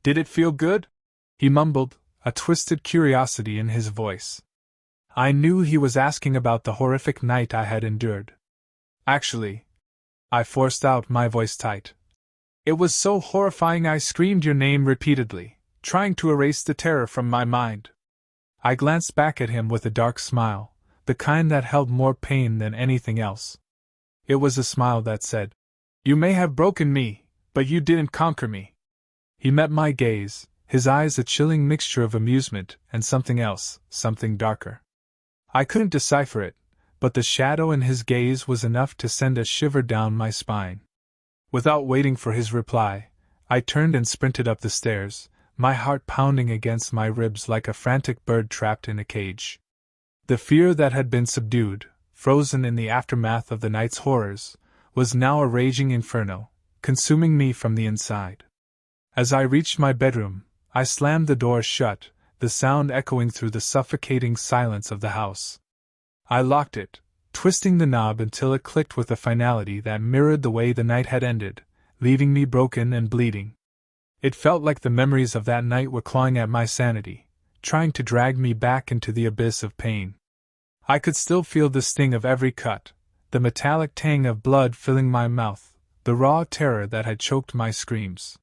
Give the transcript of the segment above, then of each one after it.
Did it feel good? He mumbled, a twisted curiosity in his voice. I knew he was asking about the horrific night I had endured. Actually, I forced out, my voice tight. It was so horrifying I screamed your name repeatedly, trying to erase the terror from my mind. I glanced back at him with a dark smile, the kind that held more pain than anything else. It was a smile that said, "You may have broken me, but you didn't conquer me." He met my gaze, his eyes a chilling mixture of amusement and something else, something darker. I couldn't decipher it, but the shadow in his gaze was enough to send a shiver down my spine. Without waiting for his reply, I turned and sprinted up the stairs, my heart pounding against my ribs like a frantic bird trapped in a cage. The fear that had been subdued, frozen in the aftermath of the night's horrors, was now a raging inferno, consuming me from the inside. As I reached my bedroom, I slammed the door shut, the sound echoing through the suffocating silence of the house. I locked it, twisting the knob until it clicked with a finality that mirrored the way the night had ended, leaving me broken and bleeding. It felt like the memories of that night were clawing at my sanity, trying to drag me back into the abyss of pain. I could still feel the sting of every cut, the metallic tang of blood filling my mouth, the raw terror that had choked my screams.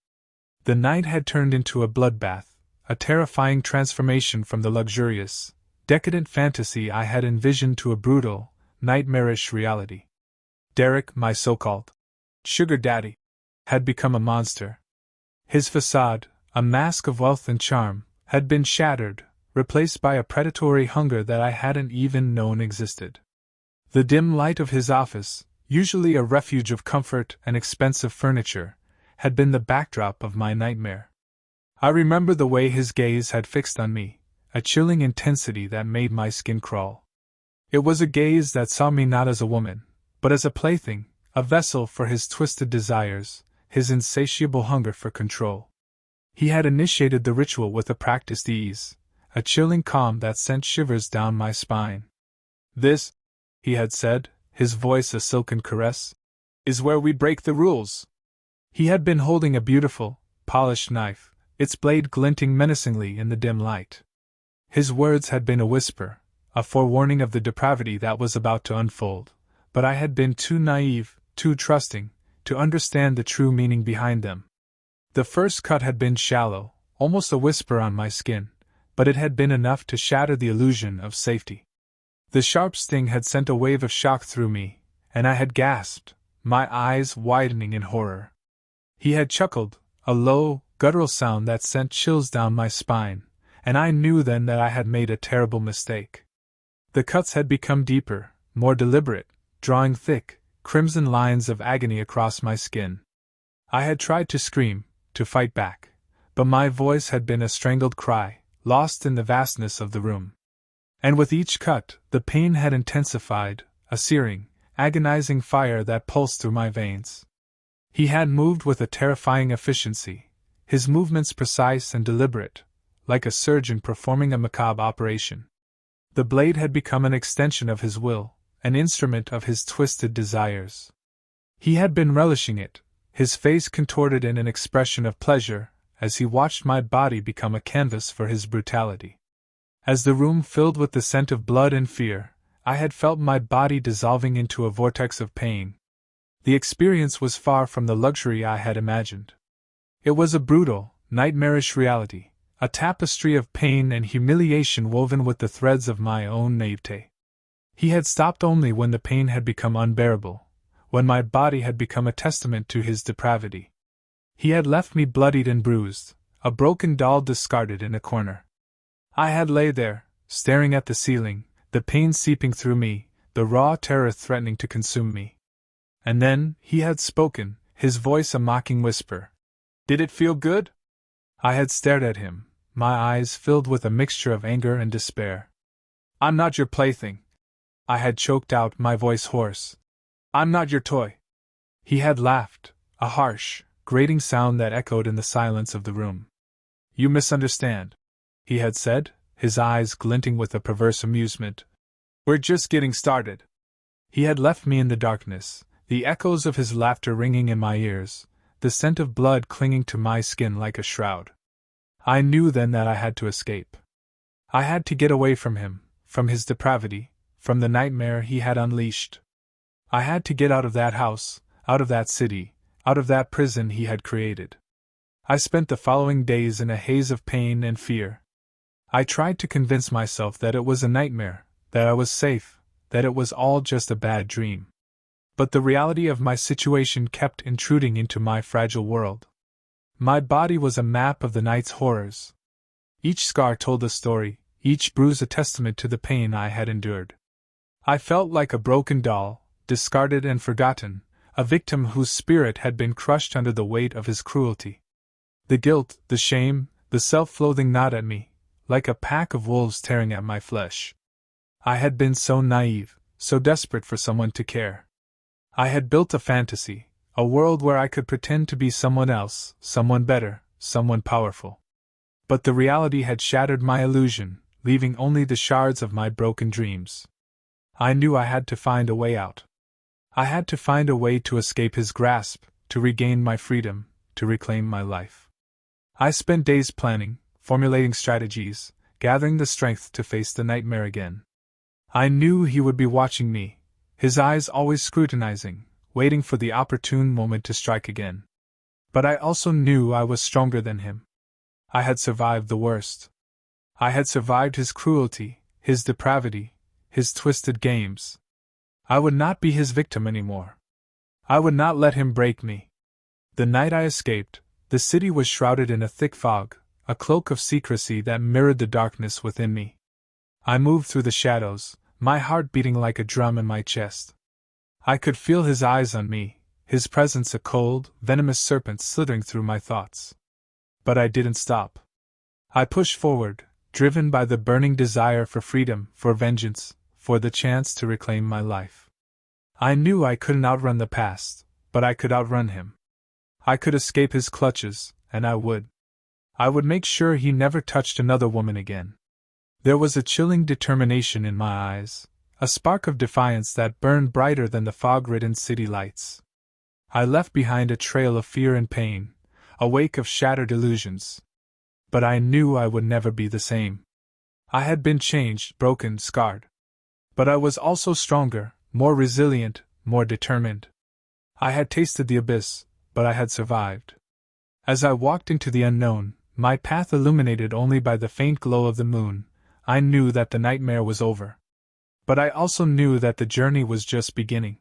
The night had turned into a bloodbath, a terrifying transformation from the luxurious, decadent fantasy I had envisioned to a brutal, nightmarish reality. Derek, my so-called sugar daddy, had become a monster. His facade, a mask of wealth and charm, had been shattered, replaced by a predatory hunger that I hadn't even known existed. The dim light of his office, usually a refuge of comfort and expensive furniture, had been the backdrop of my nightmare. I remember the way his gaze had fixed on me, a chilling intensity that made my skin crawl. It was a gaze that saw me not as a woman, but as a plaything, a vessel for his twisted desires, his insatiable hunger for control. He had initiated the ritual with a practiced ease, a chilling calm that sent shivers down my spine. "This," he had said, his voice a silken caress, "is where we break the rules." He had been holding a beautiful, polished knife, its blade glinting menacingly in the dim light. His words had been a whisper, a forewarning of the depravity that was about to unfold, but I had been too naive, too trusting, to understand the true meaning behind them. The first cut had been shallow, almost a whisper on my skin, but it had been enough to shatter the illusion of safety. The sharp sting had sent a wave of shock through me, and I had gasped, my eyes widening in horror. He had chuckled, a low, guttural sound that sent chills down my spine, and I knew then that I had made a terrible mistake. The cuts had become deeper, more deliberate, drawing thick, crimson lines of agony across my skin. I had tried to scream, to fight back, but my voice had been a strangled cry, lost in the vastness of the room. And with each cut, the pain had intensified, a searing, agonizing fire that pulsed through my veins. He had moved with a terrifying efficiency, his movements precise and deliberate, like a surgeon performing a macabre operation. The blade had become an extension of his will, an instrument of his twisted desires. He had been relishing it, his face contorted in an expression of pleasure, as he watched my body become a canvas for his brutality. As the room filled with the scent of blood and fear, I had felt my body dissolving into a vortex of pain. The experience was far from the luxury I had imagined. It was a brutal, nightmarish reality, a tapestry of pain and humiliation woven with the threads of my own naivete. He had stopped only when the pain had become unbearable, when my body had become a testament to his depravity. He had left me bloodied and bruised, a broken doll discarded in a corner. I had lay there, staring at the ceiling, the pain seeping through me, the raw terror threatening to consume me. And then, he had spoken, his voice a mocking whisper. "Did it feel good?" I had stared at him, my eyes filled with a mixture of anger and despair. "I'm not your plaything," I had choked out, my voice hoarse. "I'm not your toy." He had laughed, a harsh, grating sound that echoed in the silence of the room. "You misunderstand," he had said, his eyes glinting with a perverse amusement. "We're just getting started." He had left me in the darkness, the echoes of his laughter ringing in my ears, the scent of blood clinging to my skin like a shroud. I knew then that I had to escape. I had to get away from him, from his depravity, from the nightmare he had unleashed. I had to get out of that house, out of that city, out of that prison he had created. I spent the following days in a haze of pain and fear. I tried to convince myself that it was a nightmare, that I was safe, that it was all just a bad dream. But the reality of my situation kept intruding into my fragile world. My body was a map of the night's horrors. Each scar told a story, each bruise a testament to the pain I had endured. I felt like a broken doll, discarded and forgotten, a victim whose spirit had been crushed under the weight of his cruelty. The guilt, the shame, the self-loathing gnawed at me, like a pack of wolves tearing at my flesh. I had been so naive, so desperate for someone to care. I had built a fantasy, a world where I could pretend to be someone else, someone better, someone powerful. But the reality had shattered my illusion, leaving only the shards of my broken dreams. I knew I had to find a way out. I had to find a way to escape his grasp, to regain my freedom, to reclaim my life. I spent days planning, formulating strategies, gathering the strength to face the nightmare again. I knew he would be watching me, his eyes always scrutinizing, waiting for the opportune moment to strike again. But I also knew I was stronger than him. I had survived the worst. I had survived his cruelty, his depravity, his twisted games. I would not be his victim anymore. I would not let him break me. The night I escaped, the city was shrouded in a thick fog, a cloak of secrecy that mirrored the darkness within me. I moved through the shadows, my heart beating like a drum in my chest. I could feel his eyes on me, his presence a cold, venomous serpent slithering through my thoughts. But I didn't stop. I pushed forward, driven by the burning desire for freedom, for vengeance, for the chance to reclaim my life. I knew I couldn't outrun the past, but I could outrun him. I could escape his clutches, and I would. I would make sure he never touched another woman again. There was a chilling determination in my eyes, a spark of defiance that burned brighter than the fog-ridden city lights. I left behind a trail of fear and pain, a wake of shattered illusions. But I knew I would never be the same. I had been changed, broken, scarred. But I was also stronger, more resilient, more determined. I had tasted the abyss, but I had survived. As I walked into the unknown, my path illuminated only by the faint glow of the moon, I knew that the nightmare was over. But I also knew that the journey was just beginning.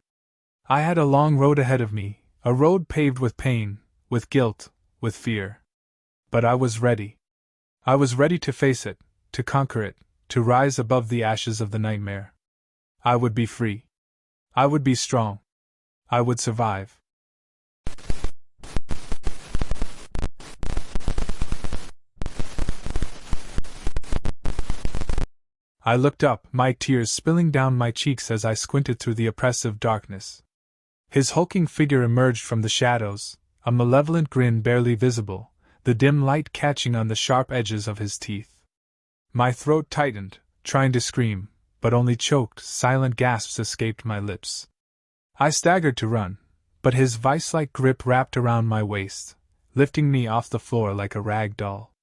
I had a long road ahead of me, a road paved with pain, with guilt, with fear. But I was ready. I was ready to face it, to conquer it, to rise above the ashes of the nightmare. I would be free. I would be strong. I would survive. I looked up, my tears spilling down my cheeks as I squinted through the oppressive darkness. His hulking figure emerged from the shadows, a malevolent grin barely visible, the dim light catching on the sharp edges of his teeth. My throat tightened, trying to scream, but only choked, silent gasps escaped my lips. I staggered to run, but his vice-like grip wrapped around my waist, lifting me off the floor like a rag doll.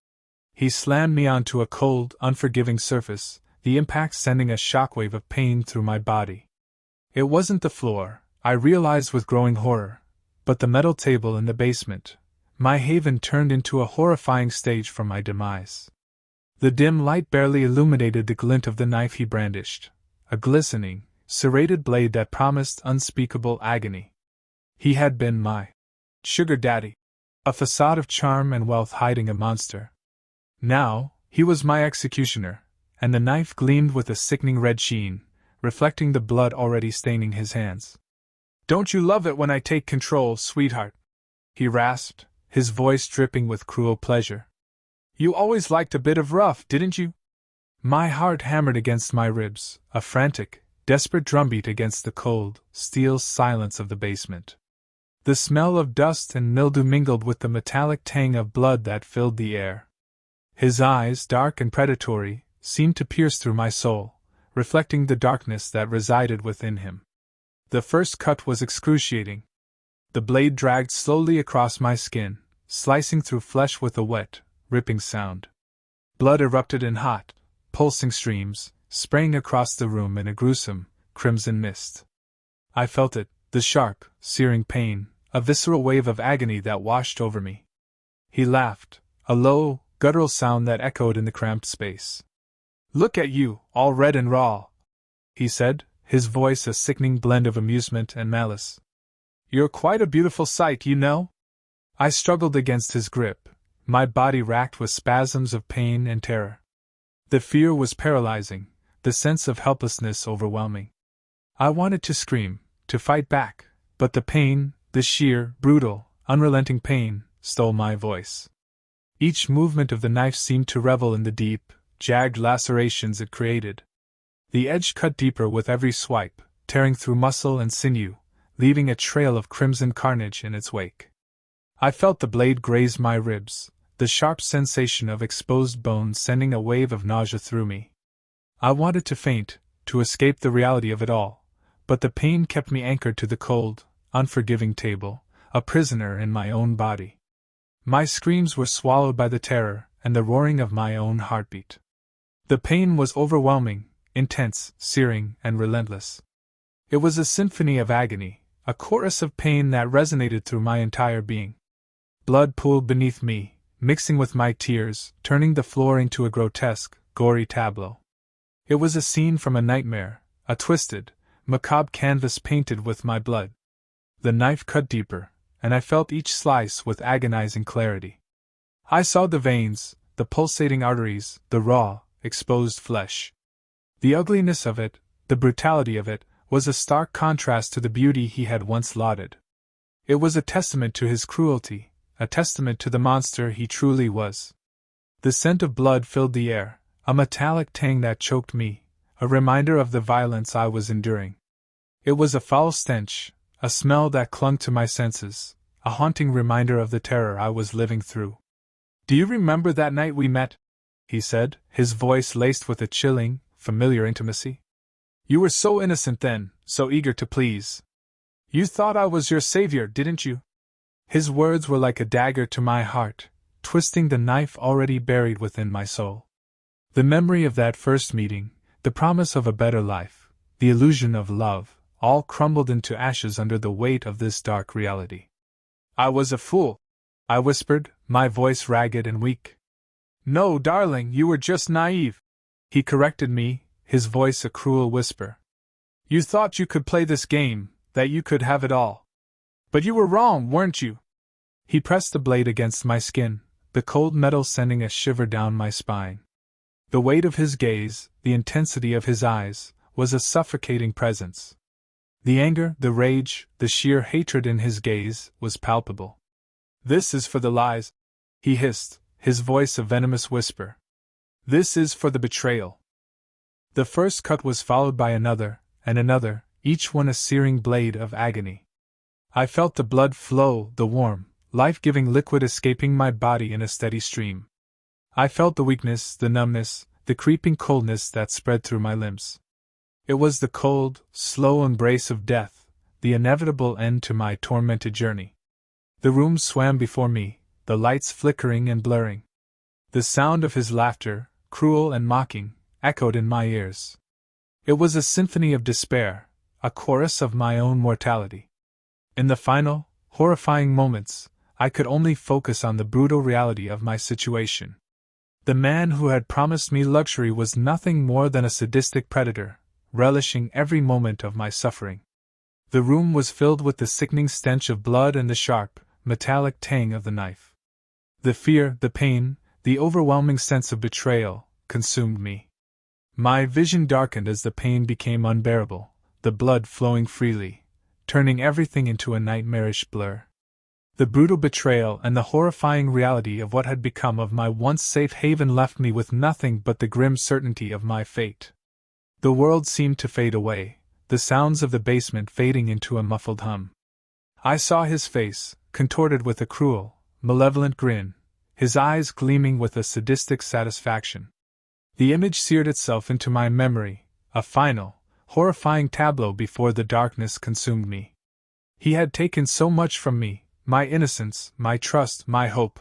He slammed me onto a cold, unforgiving surface, the impact sending a shockwave of pain through my body. It wasn't the floor, I realized with growing horror, but the metal table in the basement, my haven turned into a horrifying stage for my demise. The dim light barely illuminated the glint of the knife he brandished, a glistening, serrated blade that promised unspeakable agony. He had been my sugar daddy, a facade of charm and wealth hiding a monster. Now, he was my executioner, and the knife gleamed with a sickening red sheen, reflecting the blood already staining his hands. "Don't you love it when I take control, sweetheart?" he rasped, his voice dripping with cruel pleasure. "You always liked a bit of rough, didn't you?" My heart hammered against my ribs, a frantic, desperate drumbeat against the cold, steel silence of the basement. The smell of dust and mildew mingled with the metallic tang of blood that filled the air. His eyes, dark and predatory, seemed to pierce through my soul, reflecting the darkness that resided within him. The first cut was excruciating. The blade dragged slowly across my skin, slicing through flesh with a wet, ripping sound. Blood erupted in hot, pulsing streams, spraying across the room in a gruesome, crimson mist. I felt it, the sharp, searing pain, a visceral wave of agony that washed over me. He laughed, a low, guttural sound that echoed in the cramped space. "Look at you, all red and raw," he said, his voice a sickening blend of amusement and malice. "You're quite a beautiful sight, you know." I struggled against his grip, my body racked with spasms of pain and terror. The fear was paralyzing, the sense of helplessness overwhelming. I wanted to scream, to fight back, but the pain, the sheer, brutal, unrelenting pain, stole my voice. Each movement of the knife seemed to revel in the deep, jagged lacerations it created. The edge cut deeper with every swipe, tearing through muscle and sinew, leaving a trail of crimson carnage in its wake. I felt the blade graze my ribs, the sharp sensation of exposed bones sending a wave of nausea through me. I wanted to faint, to escape the reality of it all, but the pain kept me anchored to the cold, unforgiving table, a prisoner in my own body. My screams were swallowed by the terror and the roaring of my own heartbeat. The pain was overwhelming, intense, searing, and relentless. It was a symphony of agony, a chorus of pain that resonated through my entire being. Blood pooled beneath me, mixing with my tears, turning the floor into a grotesque, gory tableau. It was a scene from a nightmare, a twisted, macabre canvas painted with my blood. The knife cut deeper, and I felt each slice with agonizing clarity. I saw the veins, the pulsating arteries, the raw, exposed flesh. The ugliness of it, the brutality of it, was a stark contrast to the beauty he had once lauded. It was a testament to his cruelty, a testament to the monster he truly was. The scent of blood filled the air, a metallic tang that choked me, a reminder of the violence I was enduring. It was a foul stench, a smell that clung to my senses, a haunting reminder of the terror I was living through. "Do you remember that night we met?" he said, his voice laced with a chilling, familiar intimacy. "You were so innocent then, so eager to please. You thought I was your savior, didn't you?" His words were like a dagger to my heart, twisting the knife already buried within my soul. The memory of that first meeting, the promise of a better life, the illusion of love, all crumbled into ashes under the weight of this dark reality. "I was a fool," I whispered, my voice ragged and weak. "No, darling, you were just naive," he corrected me, his voice a cruel whisper. "You thought you could play this game, that you could have it all. But you were wrong, weren't you?" He pressed the blade against my skin, the cold metal sending a shiver down my spine. The weight of his gaze, the intensity of his eyes, was a suffocating presence. The anger, the rage, the sheer hatred in his gaze was palpable. "This is for the lies," he hissed, his voice a venomous whisper. "This is for the betrayal." The first cut was followed by another, and another, each one a searing blade of agony. I felt the blood flow, the warm, life-giving liquid escaping my body in a steady stream. I felt the weakness, the numbness, the creeping coldness that spread through my limbs. It was the cold, slow embrace of death, the inevitable end to my tormented journey. The room swam before me, the lights flickering and blurring. The sound of his laughter, cruel and mocking, echoed in my ears. It was a symphony of despair, a chorus of my own mortality. In the final, horrifying moments, I could only focus on the brutal reality of my situation. The man who had promised me luxury was nothing more than a sadistic predator, relishing every moment of my suffering. The room was filled with the sickening stench of blood and the sharp, metallic tang of the knife. The fear, the pain, the overwhelming sense of betrayal, consumed me. My vision darkened as the pain became unbearable, the blood flowing freely, turning everything into a nightmarish blur. The brutal betrayal and the horrifying reality of what had become of my once safe haven left me with nothing but the grim certainty of my fate. The world seemed to fade away, the sounds of the basement fading into a muffled hum. I saw his face, contorted with a cruel, malevolent grin, his eyes gleaming with a sadistic satisfaction. The image seared itself into my memory, a final, horrifying tableau before the darkness consumed me. He had taken so much from me, my innocence, my trust, my hope.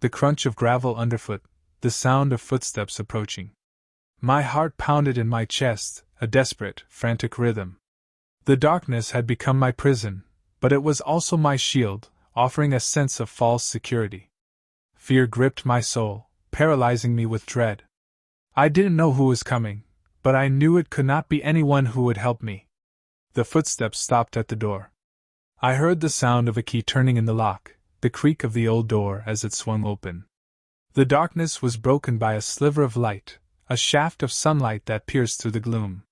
the crunch of gravel underfoot, the sound of footsteps approaching. My heart pounded in my chest, a desperate, frantic rhythm. The darkness had become my prison, but it was also my shield, offering a sense of false security. Fear gripped my soul, paralyzing me with dread. I didn't know who was coming, but I knew it could not be anyone who would help me. The footsteps stopped at the door. I heard the sound of a key turning in the lock, the creak of the old door as it swung open. The darkness was broken by a sliver of light, a shaft of sunlight that pierced through the gloom.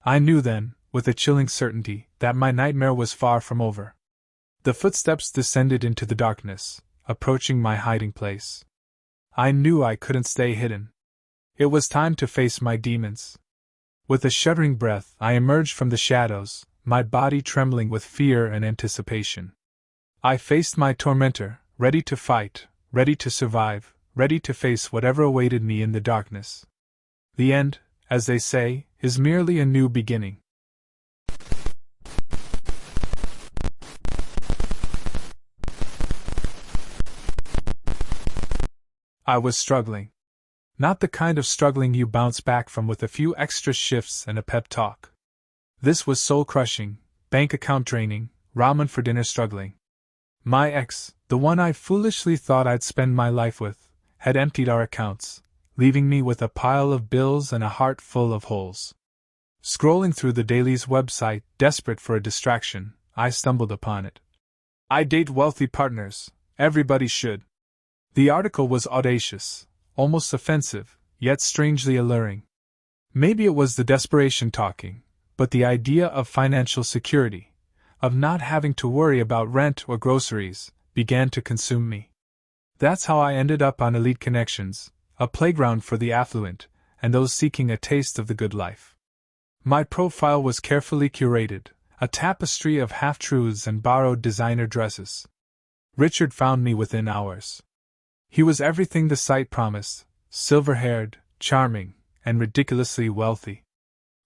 I knew then, with a chilling certainty, that my nightmare was far from over. The footsteps descended into the darkness, approaching my hiding place. I knew I couldn't stay hidden. It was time to face my demons. With a shuddering breath, I emerged from the shadows, my body trembling with fear and anticipation. I faced my tormentor, ready to fight, ready to survive, ready to face whatever awaited me in the darkness. The end, as they say, is merely a new beginning. I was struggling. Not the kind of struggling you bounce back from with a few extra shifts and a pep talk. This was soul-crushing, bank account draining, ramen for dinner struggling. My ex, the one I foolishly thought I'd spend my life with, had emptied our accounts, leaving me with a pile of bills and a heart full of holes. Scrolling through the Daily's website, desperate for a distraction, I stumbled upon it. I date wealthy partners, everybody should. The article was audacious, almost offensive, yet strangely alluring. Maybe it was the desperation talking, but the idea of financial security, of not having to worry about rent or groceries, began to consume me. That's how I ended up on Elite Connections, a playground for the affluent and those seeking a taste of the good life. My profile was carefully curated, a tapestry of half-truths and borrowed designer dresses. Richard found me within hours. He was everything the site promised, silver-haired, charming, and ridiculously wealthy.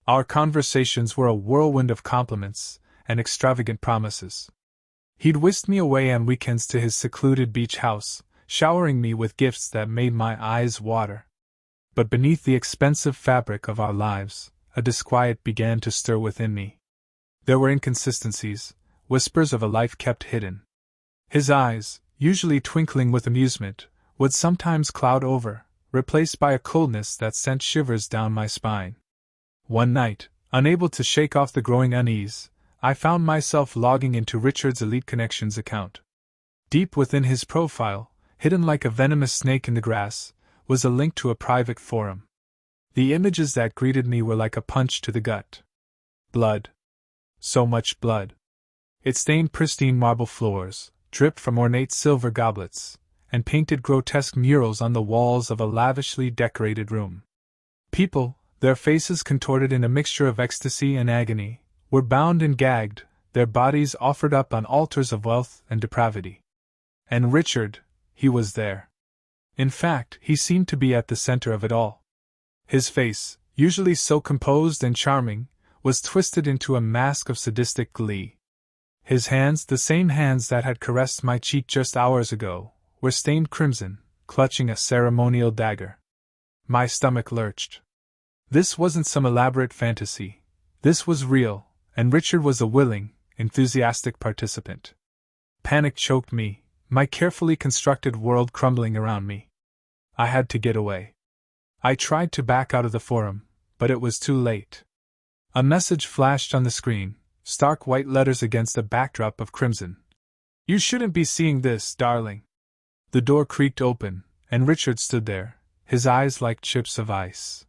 Our conversations were a whirlwind of compliments and extravagant promises. He'd whisked me away on weekends to his secluded beach house, showering me with gifts that made my eyes water. But beneath the expensive fabric of our lives, a disquiet began to stir within me. There were inconsistencies, whispers of a life kept hidden. His eyes, usually twinkling with amusement, would sometimes cloud over, replaced by a coldness that sent shivers down my spine. One night, unable to shake off the growing unease, I found myself logging into Richard's Elite Connections account. Deep within his profile, hidden like a venomous snake in the grass, was a link to a private forum. The images that greeted me were like a punch to the gut. Blood. So much blood. It stained pristine marble floors, dripped from ornate silver goblets, and painted grotesque murals on the walls of a lavishly decorated room. People, their faces contorted in a mixture of ecstasy and agony, were bound and gagged, their bodies offered up on altars of wealth and depravity. And Richard, he was there. In fact, he seemed to be at the center of it all. His face, usually so composed and charming, was twisted into a mask of sadistic glee. His hands, the same hands that had caressed my cheek just hours ago, were stained crimson, clutching a ceremonial dagger. My stomach lurched. This wasn't some elaborate fantasy. This was real, and Richard was a willing, enthusiastic participant. Panic choked me, my carefully constructed world crumbling around me. I had to get away. I tried to back out of the forum, but it was too late. A message flashed on the screen, stark white letters against a backdrop of crimson. "You shouldn't be seeing this, darling." The door creaked open, and Richard stood there, his eyes like chips of ice.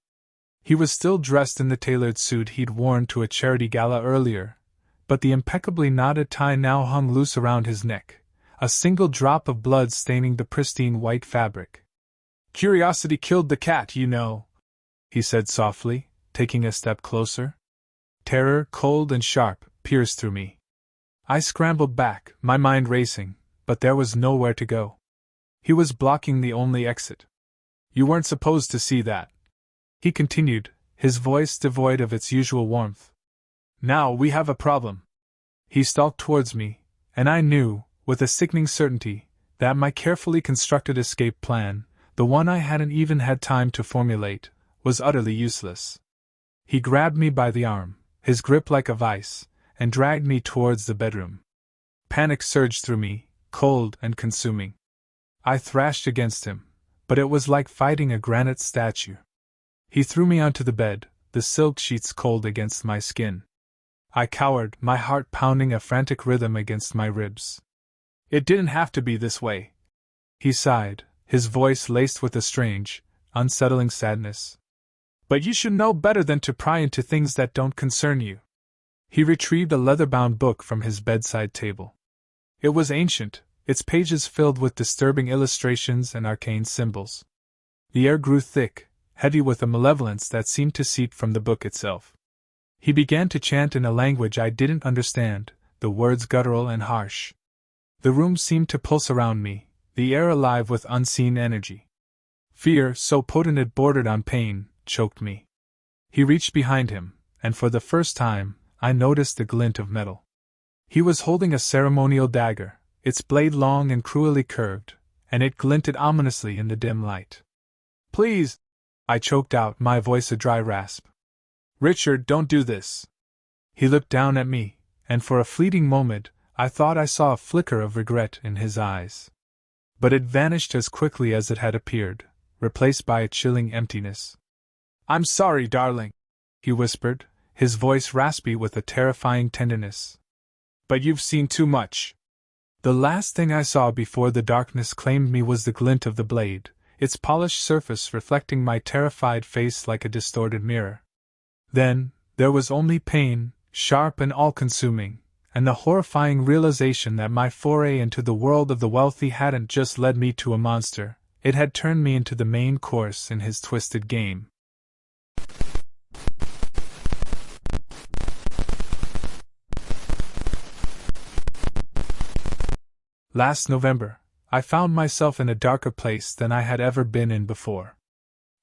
He was still dressed in the tailored suit he'd worn to a charity gala earlier, but the impeccably knotted tie now hung loose around his neck, a single drop of blood staining the pristine white fabric. "Curiosity killed the cat, you know," he said softly, taking a step closer. Terror, cold and sharp, pierced through me. I scrambled back, my mind racing, but there was nowhere to go. He was blocking the only exit. "You weren't supposed to see that," he continued, his voice devoid of its usual warmth. "Now we have a problem." He stalked towards me, and I knew, with a sickening certainty, that my carefully constructed escape plan, the one I hadn't even had time to formulate, was utterly useless. He grabbed me by the arm, his grip like a vice, and dragged me towards the bedroom. Panic surged through me, cold and consuming. I thrashed against him, but it was like fighting a granite statue. He threw me onto the bed, the silk sheets cold against my skin. I cowered, my heart pounding a frantic rhythm against my ribs. "It didn't have to be this way," he sighed, his voice laced with a strange, unsettling sadness. "But you should know better than to pry into things that don't concern you." He retrieved a leather-bound book from his bedside table. It was ancient, its pages filled with disturbing illustrations and arcane symbols. The air grew thick, heavy with a malevolence that seemed to seep from the book itself. He began to chant in a language I didn't understand, the words guttural and harsh. The room seemed to pulse around me, the air alive with unseen energy. Fear, so potent it bordered on pain, choked me. He reached behind him, and for the first time, I noticed the glint of metal. He was holding a ceremonial dagger, its blade long and cruelly curved, and it glinted ominously in the dim light. "Please," I choked out, my voice a dry rasp. "Richard, don't do this." He looked down at me, and for a fleeting moment, I thought I saw a flicker of regret in his eyes. But it vanished as quickly as it had appeared, replaced by a chilling emptiness. "I'm sorry, darling," he whispered, his voice raspy with a terrifying tenderness. "But you've seen too much." The last thing I saw before the darkness claimed me was the glint of the blade, its polished surface reflecting my terrified face like a distorted mirror. Then, there was only pain, sharp and all-consuming, and the horrifying realization that my foray into the world of the wealthy hadn't just led me to a monster, it had turned me into the main course in his twisted game. Last November, I found myself in a darker place than I had ever been in before.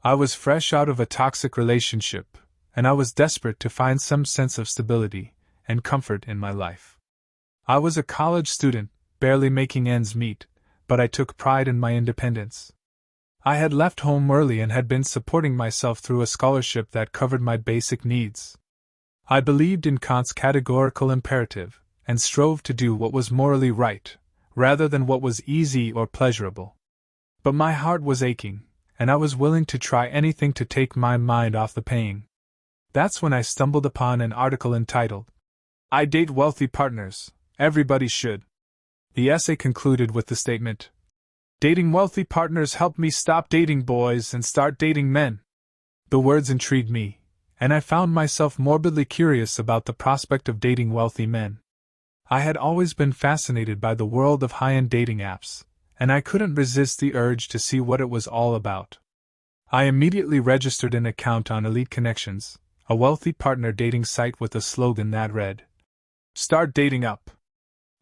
I was fresh out of a toxic relationship, and I was desperate to find some sense of stability and comfort in my life. I was a college student, barely making ends meet, but I took pride in my independence. I had left home early and had been supporting myself through a scholarship that covered my basic needs. I believed in Kant's categorical imperative, and strove to do what was morally right, rather than what was easy or pleasurable. But my heart was aching, and I was willing to try anything to take my mind off the pain. That's when I stumbled upon an article entitled, "I Date Wealthy Partners, Everybody Should." The essay concluded with the statement, "Dating wealthy partners helped me stop dating boys and start dating men." The words intrigued me, and I found myself morbidly curious about the prospect of dating wealthy men. I had always been fascinated by the world of high-end dating apps, and I couldn't resist the urge to see what it was all about. I immediately registered an account on Elite Connections, a wealthy partner dating site with a slogan that read, "Start dating up."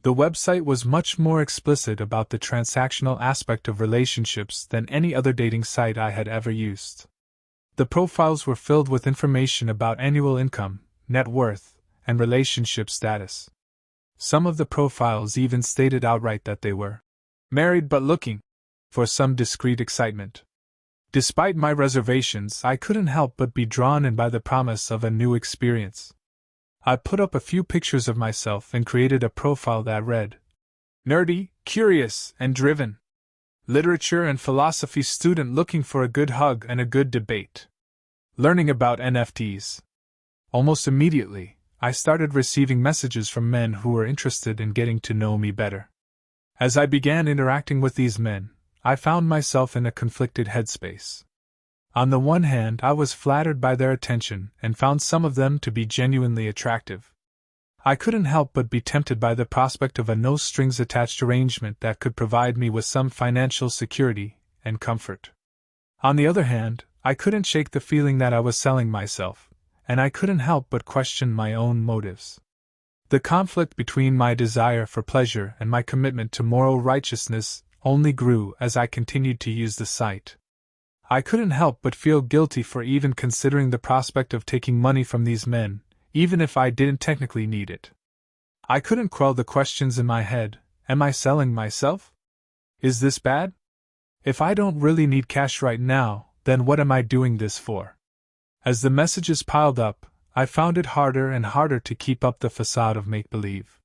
The website was much more explicit about the transactional aspect of relationships than any other dating site I had ever used. The profiles were filled with information about annual income, net worth, and relationship status. Some of the profiles even stated outright that they were married but looking for some discreet excitement. Despite my reservations, I couldn't help but be drawn in by the promise of a new experience. I put up a few pictures of myself and created a profile that read, "Nerdy, curious, and driven. Literature and philosophy student looking for a good hug and a good debate. Learning about NFTs." Almost immediately, I started receiving messages from men who were interested in getting to know me better. As I began interacting with these men, I found myself in a conflicted headspace. On the one hand, I was flattered by their attention and found some of them to be genuinely attractive. I couldn't help but be tempted by the prospect of a no-strings-attached arrangement that could provide me with some financial security and comfort. On the other hand, I couldn't shake the feeling that I was selling myself, and I couldn't help but question my own motives. The conflict between my desire for pleasure and my commitment to moral righteousness only grew as I continued to use the site. I couldn't help but feel guilty for even considering the prospect of taking money from these men, even if I didn't technically need it. I couldn't quell the questions in my head. Am I selling myself? Is this bad? If I don't really need cash right now, then what am I doing this for? As the messages piled up, I found it harder and harder to keep up the facade of make-believe.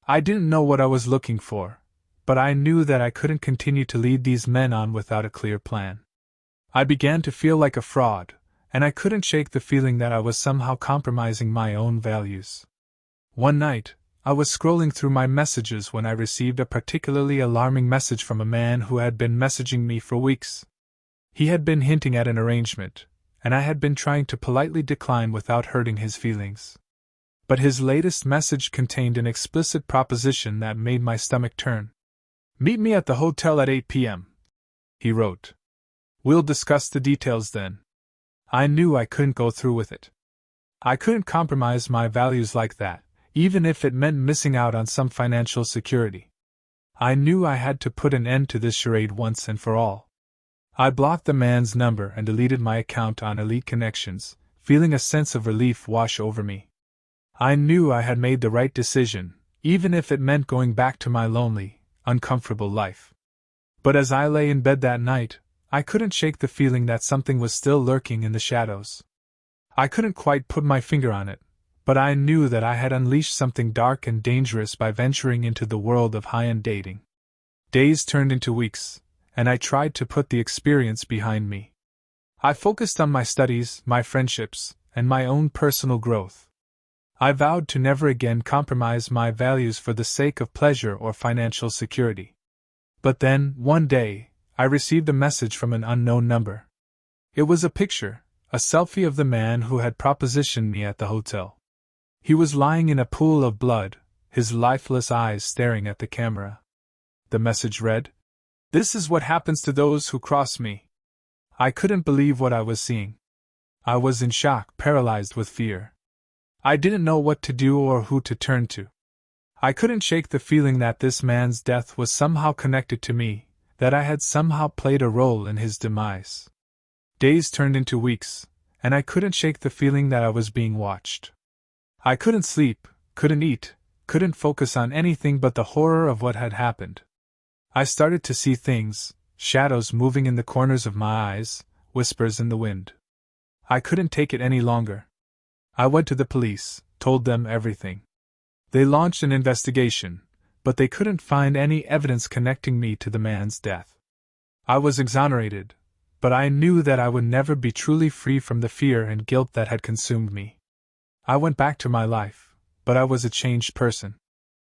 I didn't know what I was looking for, but I knew that I couldn't continue to lead these men on without a clear plan. I began to feel like a fraud, and I couldn't shake the feeling that I was somehow compromising my own values. One night, I was scrolling through my messages when I received a particularly alarming message from a man who had been messaging me for weeks. He had been hinting at an arrangement, and I had been trying to politely decline without hurting his feelings. But his latest message contained an explicit proposition that made my stomach turn. "Meet me at the hotel at 8 p.m., he wrote. "We'll discuss the details then." I knew I couldn't go through with it. I couldn't compromise my values like that, even if it meant missing out on some financial security. I knew I had to put an end to this charade once and for all. I blocked the man's number and deleted my account on Elite Connections, feeling a sense of relief wash over me. I knew I had made the right decision, even if it meant going back to my lonely, uncomfortable life. But as I lay in bed that night, I couldn't shake the feeling that something was still lurking in the shadows. I couldn't quite put my finger on it, but I knew that I had unleashed something dark and dangerous by venturing into the world of high-end dating. Days turned into weeks, and I tried to put the experience behind me. I focused on my studies, my friendships, and my own personal growth. I vowed to never again compromise my values for the sake of pleasure or financial security. But then, one day, I received a message from an unknown number. It was a picture, a selfie of the man who had propositioned me at the hotel. He was lying in a pool of blood, his lifeless eyes staring at the camera. The message read, "This is what happens to those who cross me." I couldn't believe what I was seeing. I was in shock, paralyzed with fear. I didn't know what to do or who to turn to. I couldn't shake the feeling that this man's death was somehow connected to me, that I had somehow played a role in his demise. Days turned into weeks, and I couldn't shake the feeling that I was being watched. I couldn't sleep, couldn't eat, couldn't focus on anything but the horror of what had happened. I started to see things, shadows moving in the corners of my eyes, whispers in the wind. I couldn't take it any longer. I went to the police, told them everything. They launched an investigation, but they couldn't find any evidence connecting me to the man's death. I was exonerated, but I knew that I would never be truly free from the fear and guilt that had consumed me. I went back to my life, but I was a changed person.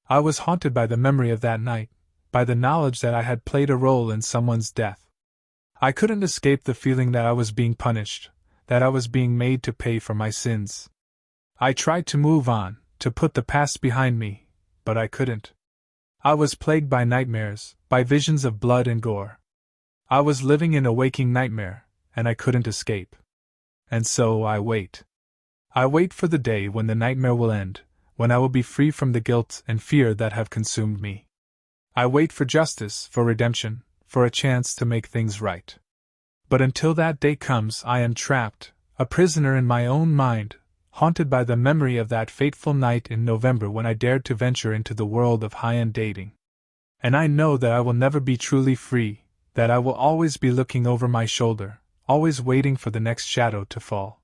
I was haunted by the memory of that night, by the knowledge that I had played a role in someone's death. I couldn't escape the feeling that I was being punished, that I was being made to pay for my sins. I tried to move on, to put the past behind me, but I couldn't. I was plagued by nightmares, by visions of blood and gore. I was living in a waking nightmare, and I couldn't escape. And so I wait. I wait for the day when the nightmare will end, when I will be free from the guilt and fear that have consumed me. I wait for justice, for redemption, for a chance to make things right. But until that day comes, I am trapped, a prisoner in my own mind, haunted by the memory of that fateful night in November when I dared to venture into the world of high-end dating. And I know that I will never be truly free, that I will always be looking over my shoulder, always waiting for the next shadow to fall.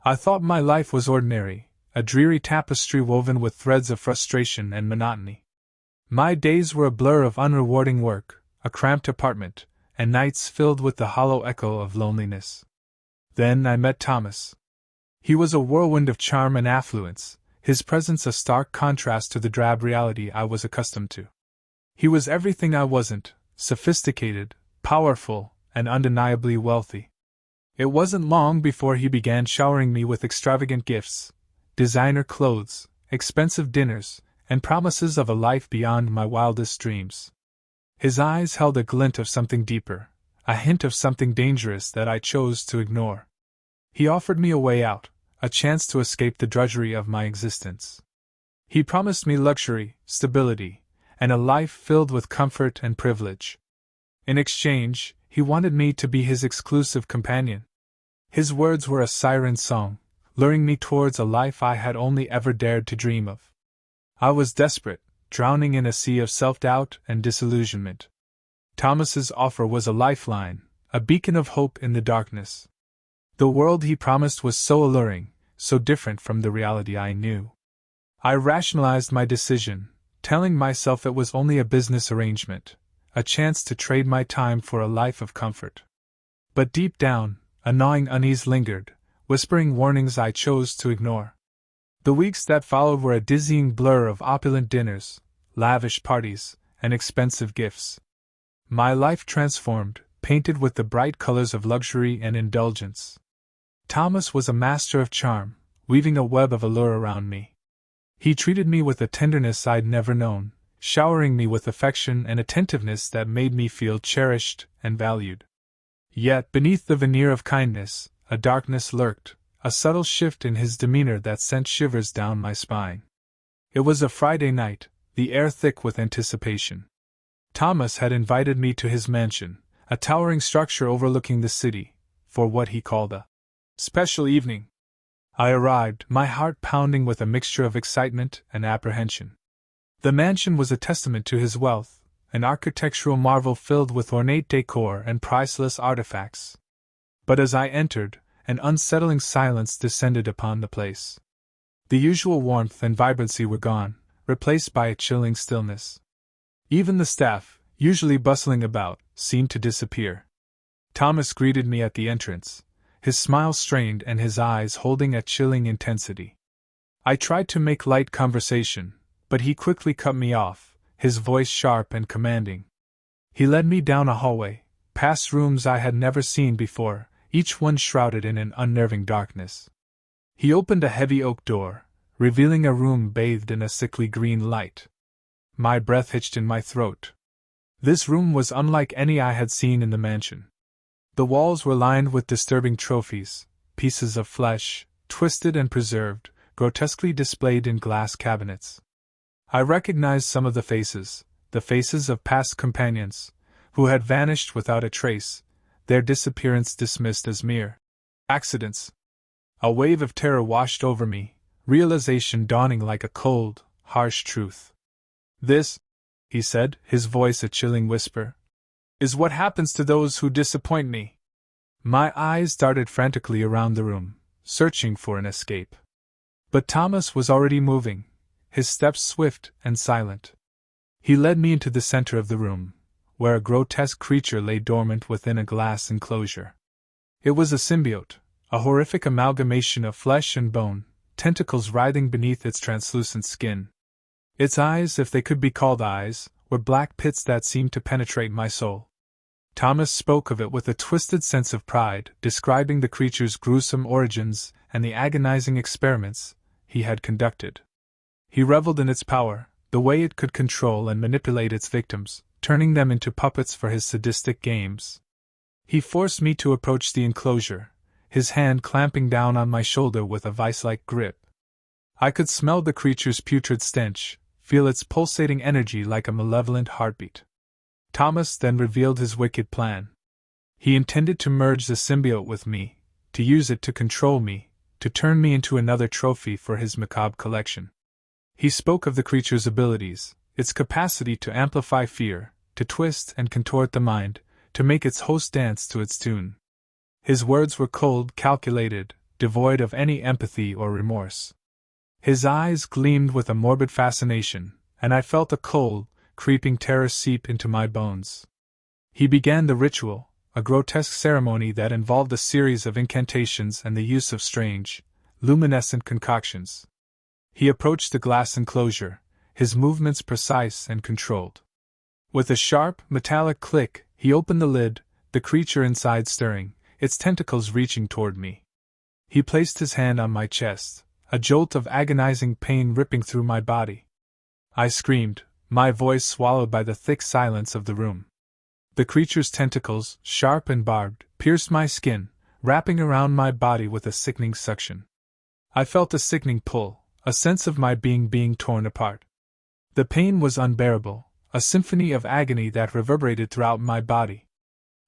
I thought my life was ordinary, a dreary tapestry woven with threads of frustration and monotony. My days were a blur of unrewarding work, a cramped apartment, and nights filled with the hollow echo of loneliness. Then I met Thomas. He was a whirlwind of charm and affluence, his presence a stark contrast to the drab reality I was accustomed to. He was everything I wasn't, sophisticated, powerful, and undeniably wealthy. It wasn't long before he began showering me with extravagant gifts, designer clothes, expensive dinners, and promises of a life beyond my wildest dreams. His eyes held a glint of something deeper, a hint of something dangerous that I chose to ignore. He offered me a way out, a chance to escape the drudgery of my existence. He promised me luxury, stability, and a life filled with comfort and privilege. In exchange, he wanted me to be his exclusive companion. His words were a siren song, luring me towards a life I had only ever dared to dream of. I was desperate, drowning in a sea of self-doubt and disillusionment. Thomas's offer was a lifeline, a beacon of hope in the darkness. The world he promised was so alluring, so different from the reality I knew. I rationalized my decision, telling myself it was only a business arrangement, a chance to trade my time for a life of comfort. But deep down, a gnawing unease lingered, whispering warnings I chose to ignore. The weeks that followed were a dizzying blur of opulent dinners, lavish parties, and expensive gifts. My life transformed, painted with the bright colors of luxury and indulgence. Thomas was a master of charm, weaving a web of allure around me. He treated me with a tenderness I'd never known, showering me with affection and attentiveness that made me feel cherished and valued. Yet beneath the veneer of kindness, a darkness lurked, a subtle shift in his demeanor that sent shivers down my spine. It was a Friday night, the air thick with anticipation. Thomas had invited me to his mansion, a towering structure overlooking the city, for what he called a special evening. I arrived, my heart pounding with a mixture of excitement and apprehension. The mansion was a testament to his wealth, an architectural marvel filled with ornate decor and priceless artifacts. But as I entered, an unsettling silence descended upon the place. The usual warmth and vibrancy were gone, replaced by a chilling stillness. Even the staff, usually bustling about, seemed to disappear. Thomas greeted me at the entrance, his smile strained and his eyes holding a chilling intensity. I tried to make light conversation, but he quickly cut me off, his voice sharp and commanding. He led me down a hallway, past rooms I had never seen before, each one shrouded in an unnerving darkness. He opened a heavy oak door, revealing a room bathed in a sickly green light. My breath hitched in my throat. This room was unlike any I had seen in the mansion. The walls were lined with disturbing trophies, pieces of flesh, twisted and preserved, grotesquely displayed in glass cabinets. I recognized some of the faces of past companions, who had vanished without a trace, their disappearance dismissed as mere accidents. A wave of terror washed over me, realization dawning like a cold, harsh truth. "This," he said, his voice a chilling whisper, "is what happens to those who disappoint me." My eyes darted frantically around the room, searching for an escape. But Thomas was already moving, his steps swift and silent. He led me into the center of the room, where a grotesque creature lay dormant within a glass enclosure. It was a symbiote, a horrific amalgamation of flesh and bone, tentacles writhing beneath its translucent skin. Its eyes, if they could be called eyes, were black pits that seemed to penetrate my soul. Thomas spoke of it with a twisted sense of pride, describing the creature's gruesome origins and the agonizing experiments he had conducted. He reveled in its power, the way it could control and manipulate its victims, turning them into puppets for his sadistic games. He forced me to approach the enclosure, his hand clamping down on my shoulder with a vice-like grip. I could smell the creature's putrid stench, feel its pulsating energy like a malevolent heartbeat. Thomas then revealed his wicked plan. He intended to merge the symbiote with me, to use it to control me, to turn me into another trophy for his macabre collection. He spoke of the creature's abilities, its capacity to amplify fear, to twist and contort the mind, to make its host dance to its tune. His words were cold, calculated, devoid of any empathy or remorse. His eyes gleamed with a morbid fascination, and I felt a cold, creeping terror seep into my bones. He began the ritual, a grotesque ceremony that involved a series of incantations and the use of strange, luminescent concoctions. He approached the glass enclosure, his movements precise and controlled. With a sharp, metallic click, he opened the lid, the creature inside stirring, its tentacles reaching toward me. He placed his hand on my chest, a jolt of agonizing pain ripping through my body. I screamed, my voice swallowed by the thick silence of the room. The creature's tentacles, sharp and barbed, pierced my skin, wrapping around my body with a sickening suction. I felt a sickening pull, a sense of my being torn apart. The pain was unbearable, a symphony of agony that reverberated throughout my body.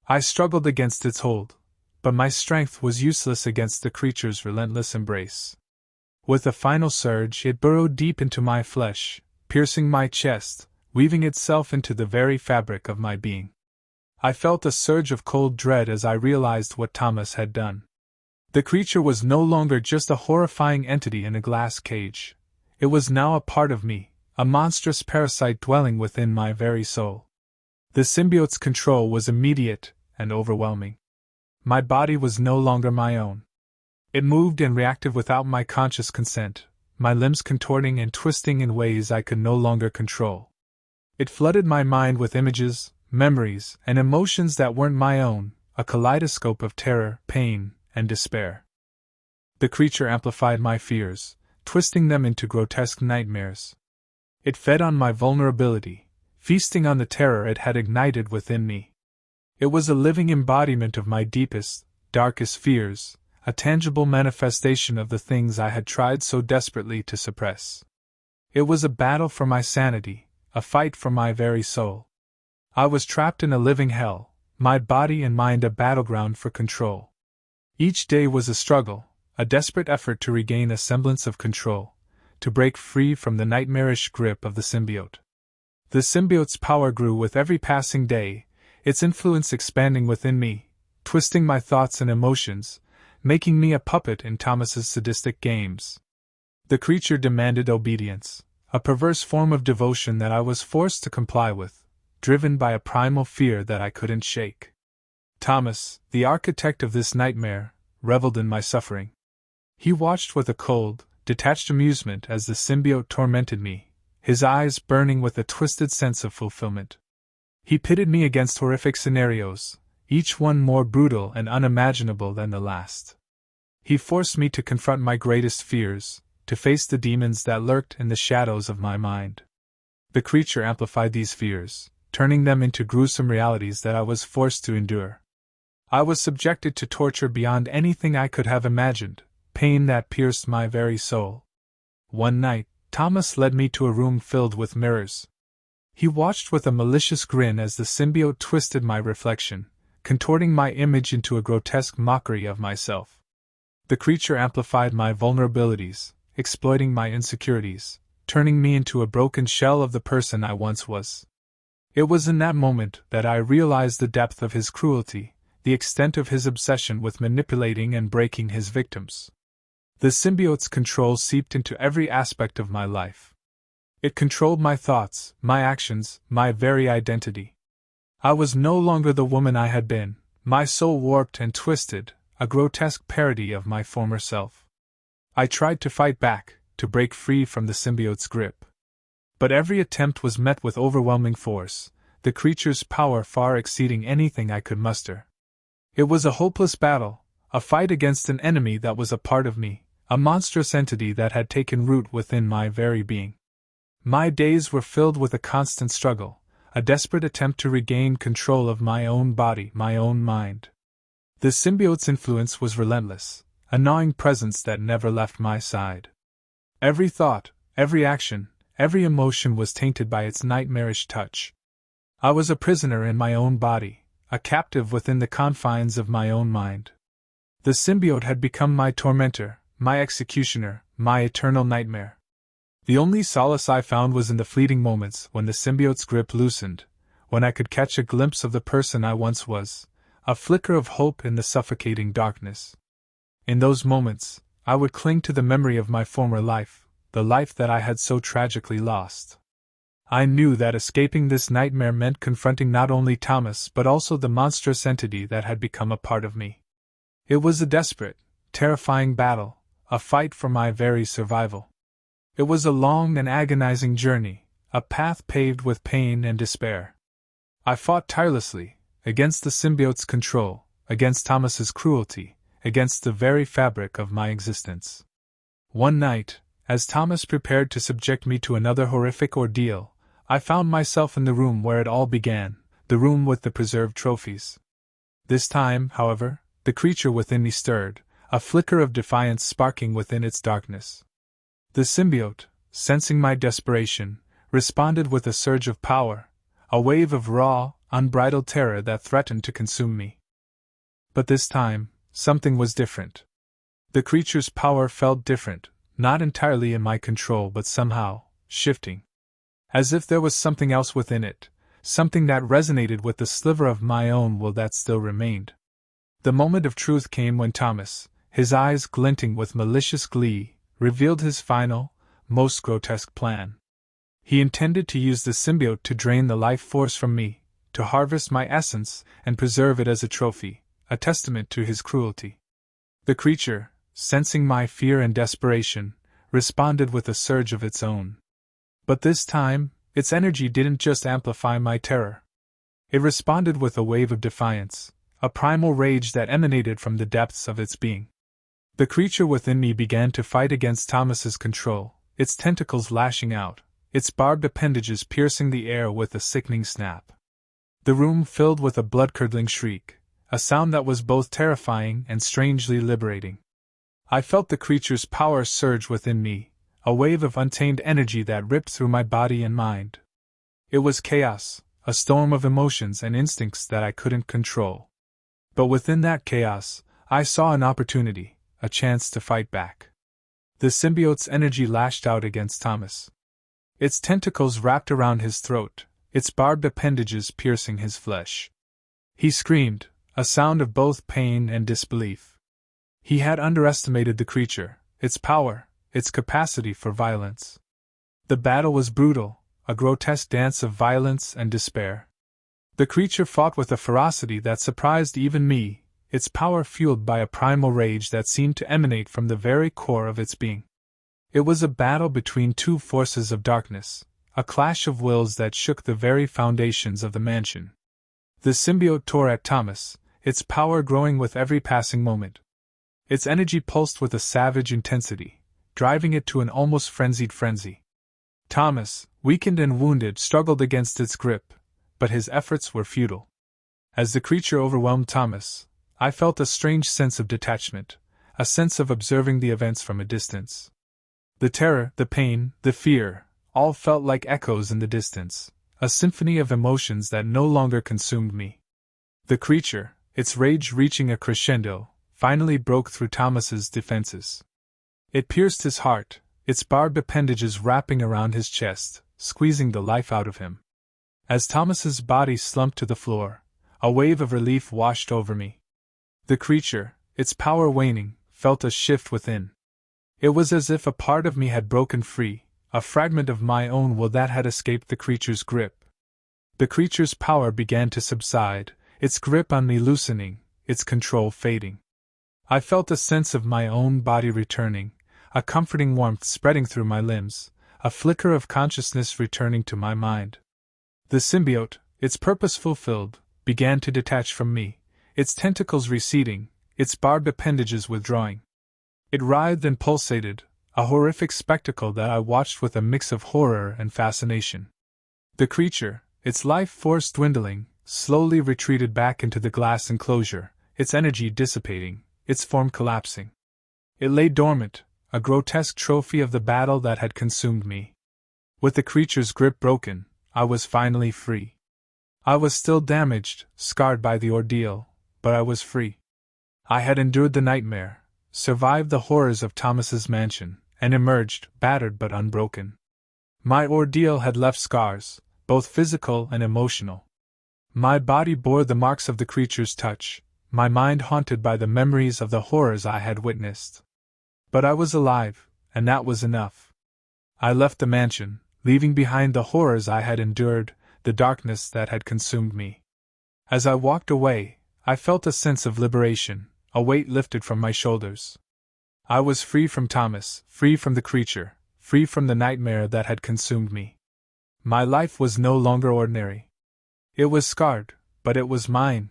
I struggled against its hold, But my strength was useless against the creature's relentless embrace. With a final surge, it burrowed deep into my flesh, piercing my chest, weaving itself into the very fabric of my being. I felt a surge of cold dread as I realized what Thomas had done. The creature was no longer just a horrifying entity in a glass cage. It was now a part of me, a monstrous parasite dwelling within my very soul. The symbiote's control was immediate and overwhelming. My body was no longer my own. It moved and reacted without my conscious consent, my limbs contorting and twisting in ways I could no longer control. It flooded my mind with images, memories, and emotions that weren't my own, a kaleidoscope of terror, pain, and despair. The creature amplified my fears, twisting them into grotesque nightmares. It fed on my vulnerability, feasting on the terror it had ignited within me. It was a living embodiment of my deepest, darkest fears, a tangible manifestation of the things I had tried so desperately to suppress. It was a battle for my sanity, a fight for my very soul. I was trapped in a living hell, my body and mind a battleground for control. Each day was a struggle, a desperate effort to regain a semblance of control, to break free from the nightmarish grip of the symbiote. The symbiote's power grew with every passing day, its influence expanding within me, twisting my thoughts and emotions, making me a puppet in Thomas's sadistic games. The creature demanded obedience, a perverse form of devotion that I was forced to comply with, driven by a primal fear that I couldn't shake. Thomas, the architect of this nightmare, reveled in my suffering. He watched with a cold, detached amusement as the symbiote tormented me, his eyes burning with a twisted sense of fulfillment. He pitted me against horrific scenarios, each one more brutal and unimaginable than the last. He forced me to confront my greatest fears, to face the demons that lurked in the shadows of my mind. The creature amplified these fears, turning them into gruesome realities that I was forced to endure. I was subjected to torture beyond anything I could have imagined, pain that pierced my very soul. One night, Thomas led me to a room filled with mirrors. He watched with a malicious grin as the symbiote twisted my reflection, contorting my image into a grotesque mockery of myself. The creature amplified my vulnerabilities, exploiting my insecurities, turning me into a broken shell of the person I once was. It was in that moment that I realized the depth of his cruelty, the extent of his obsession with manipulating and breaking his victims. The symbiote's control seeped into every aspect of my life. It controlled my thoughts, my actions, my very identity. I was no longer the woman I had been, my soul warped and twisted, a grotesque parody of my former self. I tried to fight back, to break free from the symbiote's grip. But every attempt was met with overwhelming force, the creature's power far exceeding anything I could muster. It was a hopeless battle, a fight against an enemy that was a part of me, a monstrous entity that had taken root within my very being. My days were filled with a constant struggle, a desperate attempt to regain control of my own body, my own mind. The symbiote's influence was relentless, a gnawing presence that never left my side. Every thought, every action, every emotion was tainted by its nightmarish touch. I was a prisoner in my own body, a captive within the confines of my own mind. The symbiote had become my tormentor, my executioner, my eternal nightmare. The only solace I found was in the fleeting moments when the symbiote's grip loosened, when I could catch a glimpse of the person I once was, a flicker of hope in the suffocating darkness. In those moments, I would cling to the memory of my former life, the life that I had so tragically lost. I knew that escaping this nightmare meant confronting not only Thomas but also the monstrous entity that had become a part of me. It was a desperate, terrifying battle, a fight for my very survival. It was a long and agonizing journey, a path paved with pain and despair. I fought tirelessly, against the symbiote's control, against Thomas's cruelty, against the very fabric of my existence. One night, as Thomas prepared to subject me to another horrific ordeal, I found myself in the room where it all began, the room with the preserved trophies. This time, however, the creature within me stirred, a flicker of defiance sparking within its darkness. The symbiote, sensing my desperation, responded with a surge of power, a wave of raw, unbridled terror that threatened to consume me. But this time, something was different. The creature's power felt different, not entirely in my control but somehow, shifting. As if there was something else within it, something that resonated with the sliver of my own will that still remained. The moment of truth came when Thomas, his eyes glinting with malicious glee, revealed his final, most grotesque plan. He intended to use the symbiote to drain the life force from me, to harvest my essence and preserve it as a trophy, a testament to his cruelty. The creature, sensing my fear and desperation, responded with a surge of its own. But this time, its energy didn't just amplify my terror. It responded with a wave of defiance, a primal rage that emanated from the depths of its being. The creature within me began to fight against Thomas's control, its tentacles lashing out, its barbed appendages piercing the air with a sickening snap. The room filled with a blood-curdling shriek, a sound that was both terrifying and strangely liberating. I felt the creature's power surge within me, a wave of untamed energy that ripped through my body and mind. It was chaos, a storm of emotions and instincts that I couldn't control. But within that chaos, I saw an opportunity, a chance to fight back. The symbiote's energy lashed out against Thomas. Its tentacles wrapped around his throat, its barbed appendages piercing his flesh. He screamed, a sound of both pain and disbelief. He had underestimated the creature, its power, its capacity for violence. The battle was brutal, a grotesque dance of violence and despair. The creature fought with a ferocity that surprised even me, its power fueled by a primal rage that seemed to emanate from the very core of its being. It was a battle between two forces of darkness, a clash of wills that shook the very foundations of the mansion. The symbiote tore at Thomas, its power growing with every passing moment. Its energy pulsed with a savage intensity, driving it to an almost frenzied frenzy. Thomas, weakened and wounded, struggled against its grip, but his efforts were futile. As the creature overwhelmed Thomas, I felt a strange sense of detachment, a sense of observing the events from a distance. The terror, the pain, the fear, all felt like echoes in the distance, a symphony of emotions that no longer consumed me. The creature, its rage reaching a crescendo, finally broke through Thomas's defenses. It pierced his heart, its barbed appendages wrapping around his chest, squeezing the life out of him. As Thomas's body slumped to the floor, a wave of relief washed over me. The creature, its power waning, felt a shift within. It was as if a part of me had broken free, a fragment of my own will that had escaped the creature's grip. The creature's power began to subside, its grip on me loosening, its control fading. I felt a sense of my own body returning, a comforting warmth spreading through my limbs, a flicker of consciousness returning to my mind. The symbiote, its purpose fulfilled, began to detach from me, its tentacles receding, its barbed appendages withdrawing. It writhed and pulsated, a horrific spectacle that I watched with a mix of horror and fascination. The creature, its life force dwindling, slowly retreated back into the glass enclosure, its energy dissipating, its form collapsing. It lay dormant, a grotesque trophy of the battle that had consumed me. With the creature's grip broken, I was finally free. I was still damaged, scarred by the ordeal, but I was free. I had endured the nightmare, survived the horrors of Thomas's mansion, and emerged, battered but unbroken. My ordeal had left scars, both physical and emotional. My body bore the marks of the creature's touch, my mind haunted by the memories of the horrors I had witnessed. But I was alive, and that was enough. I left the mansion, leaving behind the horrors I had endured, the darkness that had consumed me. As I walked away, I felt a sense of liberation, a weight lifted from my shoulders. I was free from Thomas, free from the creature, free from the nightmare that had consumed me. My life was no longer ordinary. It was scarred, but it was mine.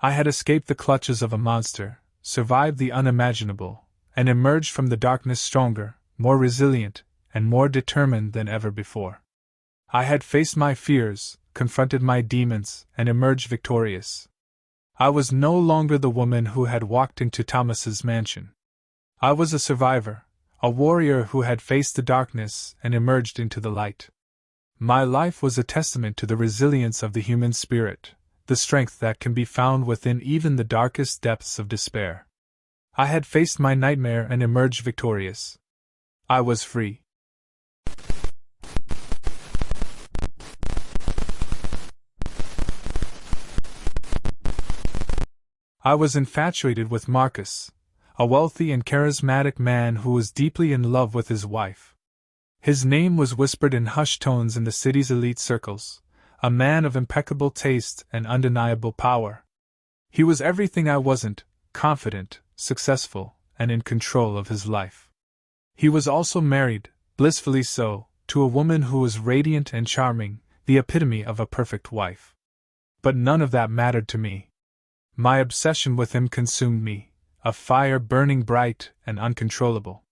I had escaped the clutches of a monster, survived the unimaginable, and emerged from the darkness stronger, more resilient, and more determined than ever before. I had faced my fears, confronted my demons, and emerged victorious. I was no longer the woman who had walked into Thomas's mansion. I was a survivor, a warrior who had faced the darkness and emerged into the light. My life was a testament to the resilience of the human spirit, the strength that can be found within even the darkest depths of despair. I had faced my nightmare and emerged victorious. I was free. I was infatuated with Marcus, a wealthy and charismatic man who was deeply in love with his wife. His name was whispered in hushed tones in the city's elite circles, a man of impeccable taste and undeniable power. He was everything I wasn't: confident, successful, and in control of his life. He was also married, blissfully so, to a woman who was radiant and charming, the epitome of a perfect wife. But none of that mattered to me. My obsession with him consumed me, a fire burning bright and uncontrollable.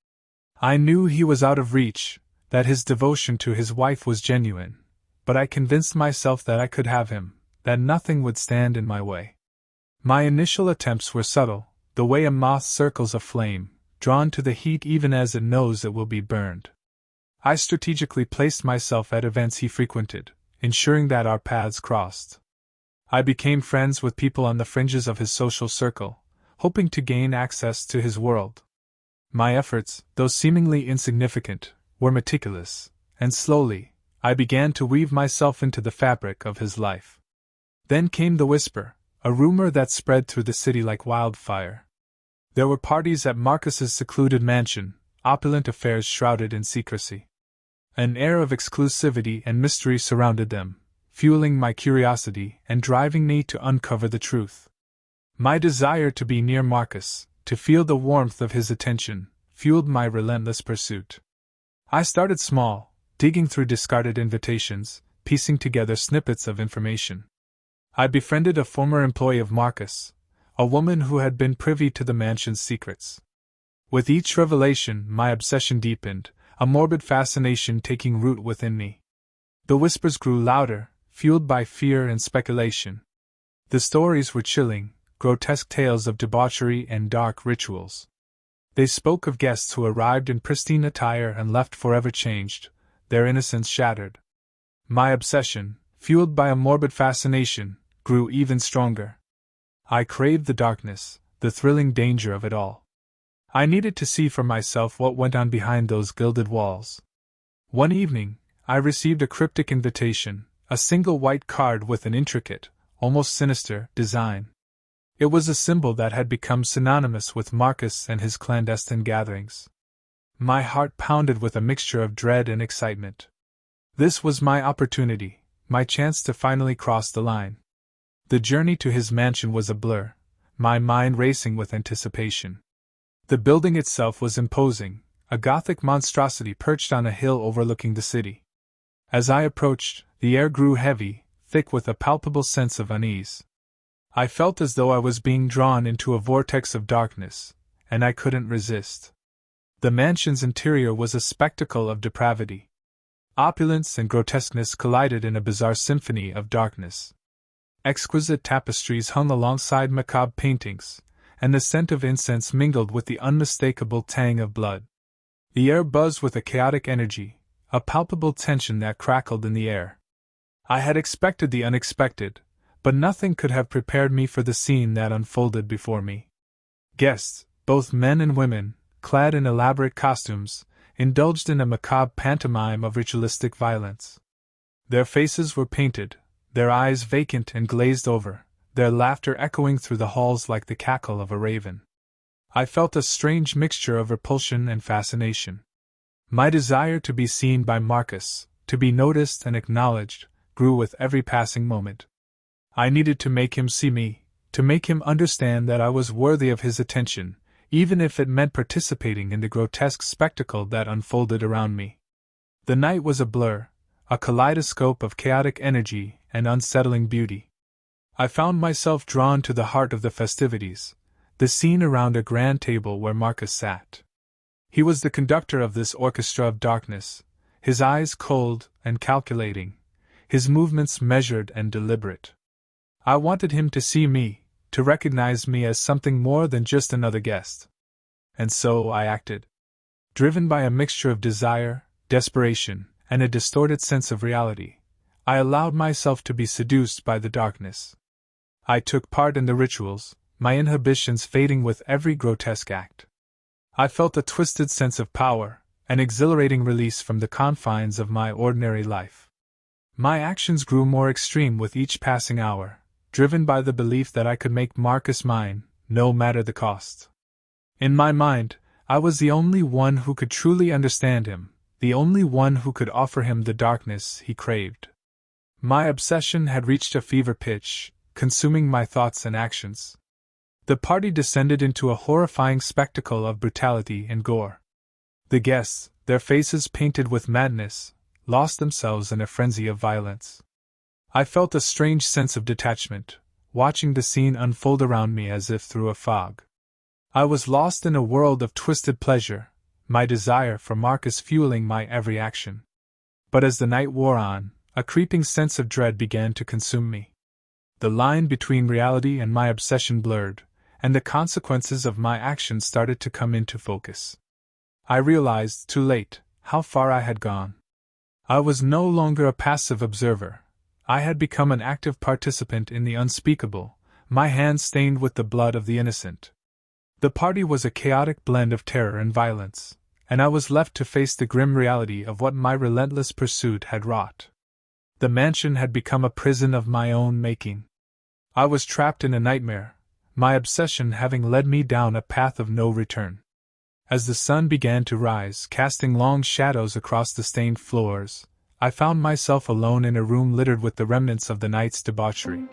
I knew he was out of reach, that his devotion to his wife was genuine, but I convinced myself that I could have him, that nothing would stand in my way. My initial attempts were subtle, the way a moth circles a flame, drawn to the heat even as it knows it will be burned. I strategically placed myself at events he frequented, ensuring that our paths crossed. I became friends with people on the fringes of his social circle, hoping to gain access to his world. My efforts, though seemingly insignificant, were meticulous, and slowly, I began to weave myself into the fabric of his life. Then came the whisper, a rumor that spread through the city like wildfire. There were parties at Marcus's secluded mansion, opulent affairs shrouded in secrecy. An air of exclusivity and mystery surrounded them, fueling my curiosity and driving me to uncover the truth. My desire to be near Marcus, to feel the warmth of his attention, fueled my relentless pursuit. I started small, digging through discarded invitations, piecing together snippets of information. I befriended a former employee of Marcus, a woman who had been privy to the mansion's secrets. With each revelation, my obsession deepened, a morbid fascination taking root within me. The whispers grew louder, fueled by fear and speculation. The stories were chilling, grotesque tales of debauchery and dark rituals. They spoke of guests who arrived in pristine attire and left forever changed, their innocence shattered. My obsession, fueled by a morbid fascination, grew even stronger. I craved the darkness, the thrilling danger of it all. I needed to see for myself what went on behind those gilded walls. One evening, I received a cryptic invitation, a single white card with an intricate, almost sinister, design. It was a symbol that had become synonymous with Marcus and his clandestine gatherings. My heart pounded with a mixture of dread and excitement. This was my opportunity, my chance to finally cross the line. The journey to his mansion was a blur, my mind racing with anticipation. The building itself was imposing, a Gothic monstrosity perched on a hill overlooking the city. As I approached, the air grew heavy, thick with a palpable sense of unease. I felt as though I was being drawn into a vortex of darkness, and I couldn't resist. The mansion's interior was a spectacle of depravity. Opulence and grotesqueness collided in a bizarre symphony of darkness. Exquisite tapestries hung alongside macabre paintings, and the scent of incense mingled with the unmistakable tang of blood. The air buzzed with a chaotic energy, a palpable tension that crackled in the air. I had expected the unexpected, but nothing could have prepared me for the scene that unfolded before me. Guests, both men and women, clad in elaborate costumes, indulged in a macabre pantomime of ritualistic violence. Their faces were painted, their eyes vacant and glazed over, their laughter echoing through the halls like the cackle of a raven. I felt a strange mixture of repulsion and fascination. My desire to be seen by Marcus, to be noticed and acknowledged, grew with every passing moment. I needed to make him see me, to make him understand that I was worthy of his attention, even if it meant participating in the grotesque spectacle that unfolded around me. The night was a blur, a kaleidoscope of chaotic energy and unsettling beauty. I found myself drawn to the heart of the festivities, the scene around a grand table where Marcus sat. He was the conductor of this orchestra of darkness, his eyes cold and calculating, his movements measured and deliberate. I wanted him to see me, to recognize me as something more than just another guest. And so I acted. Driven by a mixture of desire, desperation, and a distorted sense of reality, I allowed myself to be seduced by the darkness. I took part in the rituals, my inhibitions fading with every grotesque act. I felt a twisted sense of power, an exhilarating release from the confines of my ordinary life. My actions grew more extreme with each passing hour, driven by the belief that I could make Marcus mine, no matter the cost. In my mind, I was the only one who could truly understand him, the only one who could offer him the darkness he craved. My obsession had reached a fever pitch, consuming my thoughts and actions. The party descended into a horrifying spectacle of brutality and gore. The guests, their faces painted with madness, lost themselves in a frenzy of violence. I felt a strange sense of detachment, watching the scene unfold around me as if through a fog. I was lost in a world of twisted pleasure, my desire for Marcus fueling my every action. But as the night wore on, a creeping sense of dread began to consume me. The line between reality and my obsession blurred, and the consequences of my actions started to come into focus. I realized, too late, how far I had gone. I was no longer a passive observer. I had become an active participant in the unspeakable, my hands stained with the blood of the innocent. The party was a chaotic blend of terror and violence, and I was left to face the grim reality of what my relentless pursuit had wrought. The mansion had become a prison of my own making. I was trapped in a nightmare, my obsession having led me down a path of no return. As the sun began to rise, casting long shadows across the stained floors, I found myself alone in a room littered with the remnants of the night's debauchery.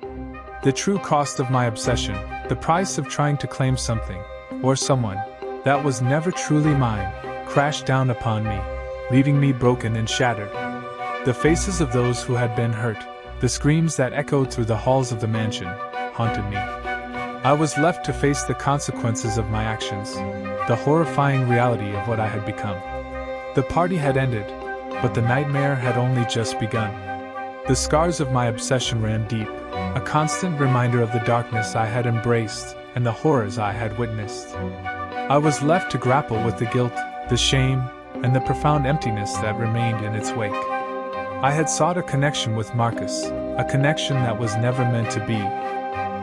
The true cost of my obsession, the price of trying to claim something, or someone, that was never truly mine, crashed down upon me, leaving me broken and shattered. The faces of those who had been hurt, the screams that echoed through the halls of the mansion, haunted me. I was left to face the consequences of my actions, the horrifying reality of what I had become. The party had ended, but the nightmare had only just begun. The scars of my obsession ran deep, a constant reminder of the darkness I had embraced and the horrors I had witnessed. I was left to grapple with the guilt, the shame, and the profound emptiness that remained in its wake. I had sought a connection with Marcus, a connection that was never meant to be.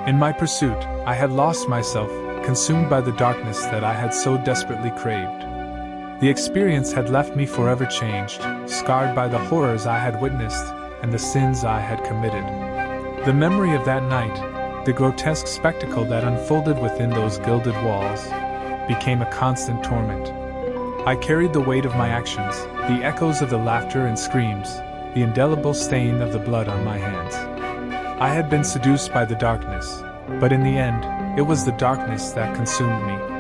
In my pursuit, I had lost myself, consumed by the darkness that I had so desperately craved. The experience had left me forever changed, scarred by the horrors I had witnessed and the sins I had committed. The memory of that night, the grotesque spectacle that unfolded within those gilded walls, became a constant torment. I carried the weight of my actions, the echoes of the laughter and screams, the indelible stain of the blood on my hands. I had been seduced by the darkness, but in the end, it was the darkness that consumed me.